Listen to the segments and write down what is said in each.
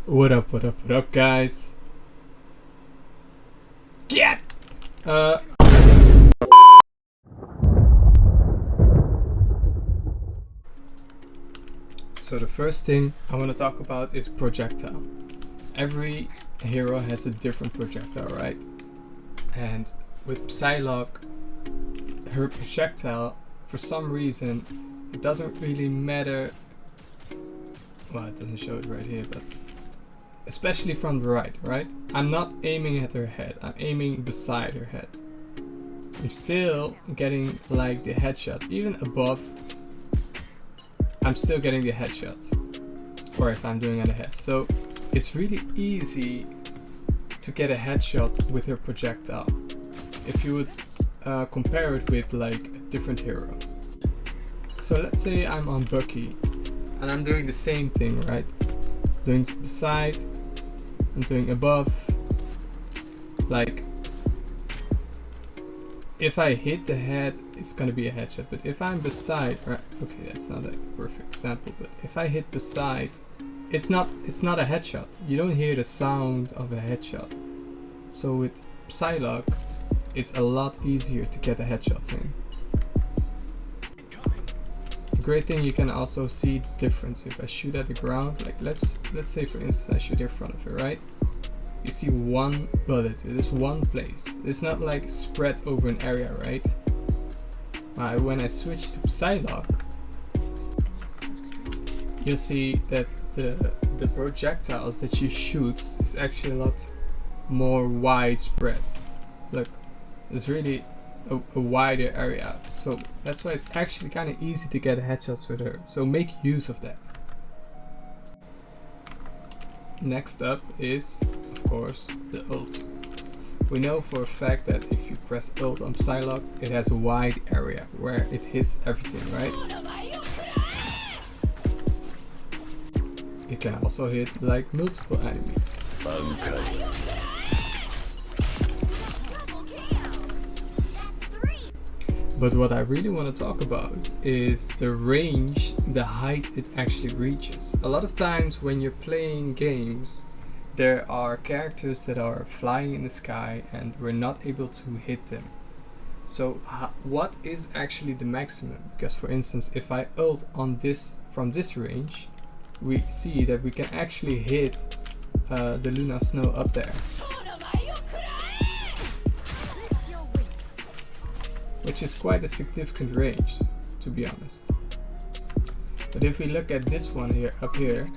What up, guys? Get! So the first thing I want to talk about is projectile. Every hero has a different projectile, right? And with Psylock, her projectile, for some reason, it doesn't really matter. Well, it doesn't show it right here, but especially from the right? I'm not aiming at her head, I'm aiming beside her head. I'm still getting like the headshot, even above, I'm still getting the headshot. Or if I'm doing on the head. So it's really easy to get a headshot with her projectile. If you would compare it with like a different hero. So let's say I'm on Bucky and I'm doing the same thing, right? Doing beside, I'm doing above. Like, if I hit the head, it's gonna be a headshot. But if I'm beside, right? Okay, that's not a perfect example. But if I hit beside, it's not a headshot. You don't hear the sound of a headshot. So with Psylock, it's a lot easier to get a headshot in. Great thing, you can also see the difference if I shoot at the ground. Like let's say for instance I shoot in front of her, right? You see one bullet, it is one place. It's not like spread over an area, right? When I switch to Psylock, you'll see that the projectiles that she shoots is actually a lot more widespread. Look, it's really a wider area, so that's why it's actually kind of easy to get headshots with her, so make use of that. Next up is, of course, the ult. We know for a fact that if you press ult on Psylock, it has a wide area where it hits everything, right? It can also hit like multiple enemies. But what I really want to talk about is the range, the height it actually reaches. A lot of times when you're playing games, there are characters that are flying in the sky and we're not able to hit them. So what is actually the maximum? Because for instance, if I ult on this from this range, we see that we can actually hit the Luna Snow up there. Which is quite a significant range, to be honest. But if we look at this one here, up here,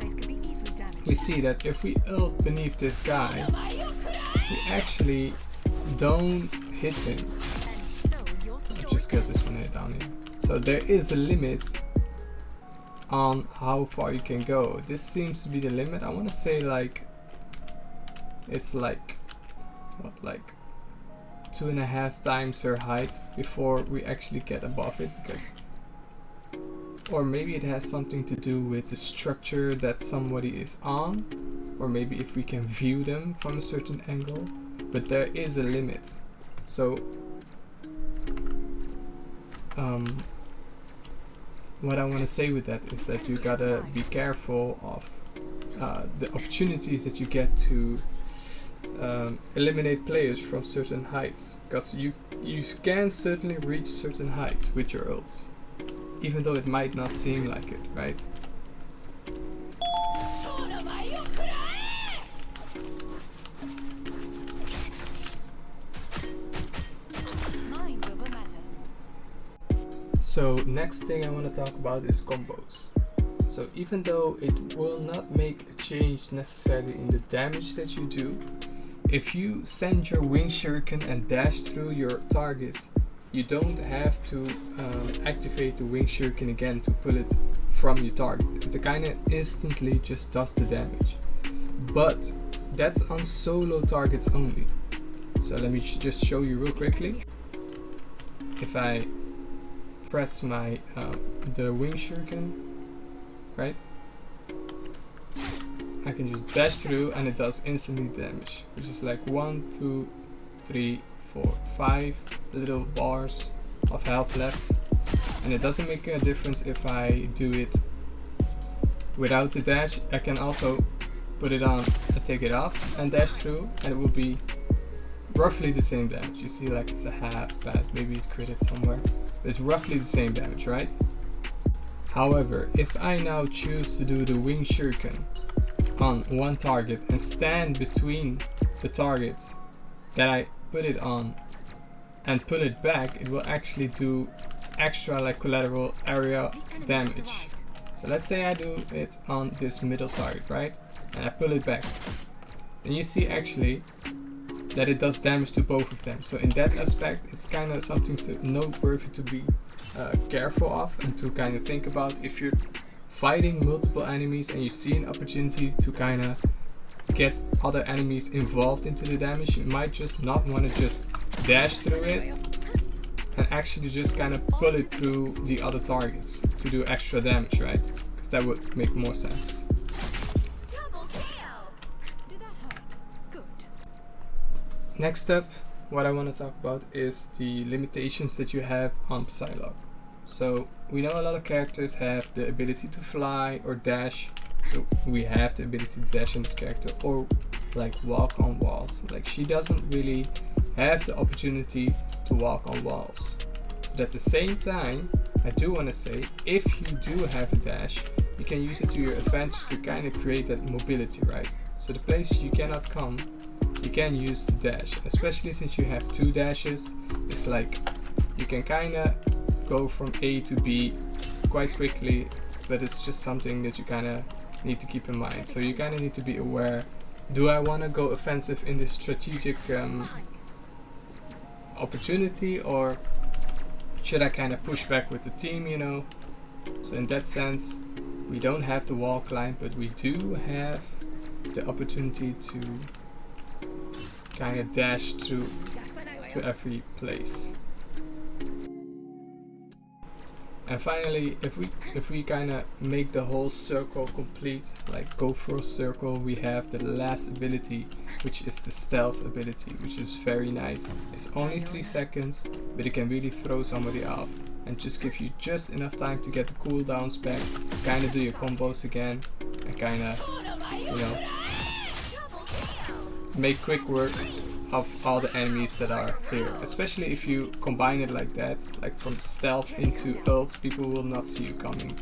we see that if we ult beneath this guy, we actually don't hit him. I'll just get this one here down here. So there is a limit on how far you can go. This seems to be the limit. I want to say like, it's like, what, like 2.5 times her height before we actually get above it, because, or maybe it has something to do with the structure that somebody is on, or maybe if we can view them from a certain angle, but there is a limit. So what I want to say with that is that you gotta be careful of the opportunities that you get to eliminate players from certain heights, because you can certainly reach certain heights with your ults, even though it might not seem like it, right? So next thing I want to talk about is combos. So even though it will not make a change necessarily in the damage that you do, if you send your wing shuriken and dash through your target, you don't have to activate the wing shuriken again to pull it from your target. It kind of instantly just does the damage. But that's on solo targets only. So let me just show you real quickly. If I press my the wing shuriken, right? I can just dash through and it does instantly damage, which is like 1, 2, 3, 4, 5 little bars of health left, and it doesn't make a difference if I do it without the dash. I can also put it on and take it off and dash through, and it will be roughly the same damage. You see like it's a half bad, maybe it's critted somewhere, but it's roughly the same damage, right? However, if I now choose to do the wing shuriken on one target and stand between the targets that I put it on and pull it back, it will actually do extra like collateral area damage. So let's say I do it on this middle target, right? And I pull it back. And you see actually that it does damage to both of them. So in that aspect, it's kind of something to noteworthy to be careful of and to kind of think about. If you're fighting multiple enemies and you see an opportunity to kind of get other enemies involved into the damage, you might just not want to just dash through it and actually just kind of pull it through the other targets to do extra damage, right? Because that would make more sense. Next up, what I want to talk about is the limitations that you have on Psylock. So we know a lot of characters have the ability to fly or dash. We have the ability to dash in this character, or like walk on walls. Like she doesn't really have the opportunity to walk on walls. But at the same time, I do want to say, if you do have a dash, you can use it to your advantage to kind of create that mobility, right? So the places you cannot come, you can use the dash, especially since you have two dashes. It's like you can kind of go from A to B quite quickly, but it's just something that you kind of need to keep in mind. So you kind of need to be aware, do I want to go offensive in this strategic opportunity, or should I kind of push back with the team, you know? So in that sense, we don't have the wall climb, but we do have the opportunity to kind of dash through to every place. And finally, if we kind of make the whole circle complete, like go for a circle, we have the last ability, which is the stealth ability, which is very nice. It's only 3 seconds, but it can really throw somebody off and just give you just enough time to get the cooldowns back, kind of do your combos again, and kind of, you know, make quick work of all the enemies that are here. Especially if you combine it like that, like from stealth into ult, people will not see you coming,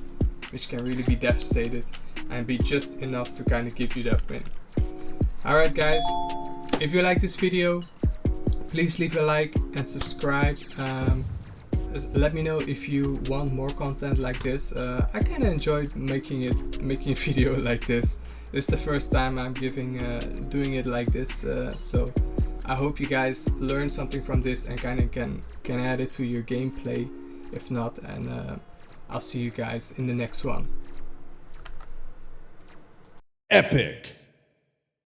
which can really be devastated and be just enough to kind of give you that win. Alright guys, if you like this video, please leave a like and subscribe. Let me know if you want more content like this. I kind of enjoyed making a video like this. This is the first time I'm doing it like this, so I hope you guys learned something from this and kind of can add it to your gameplay. If not, and I'll see you guys in the next one. Epic.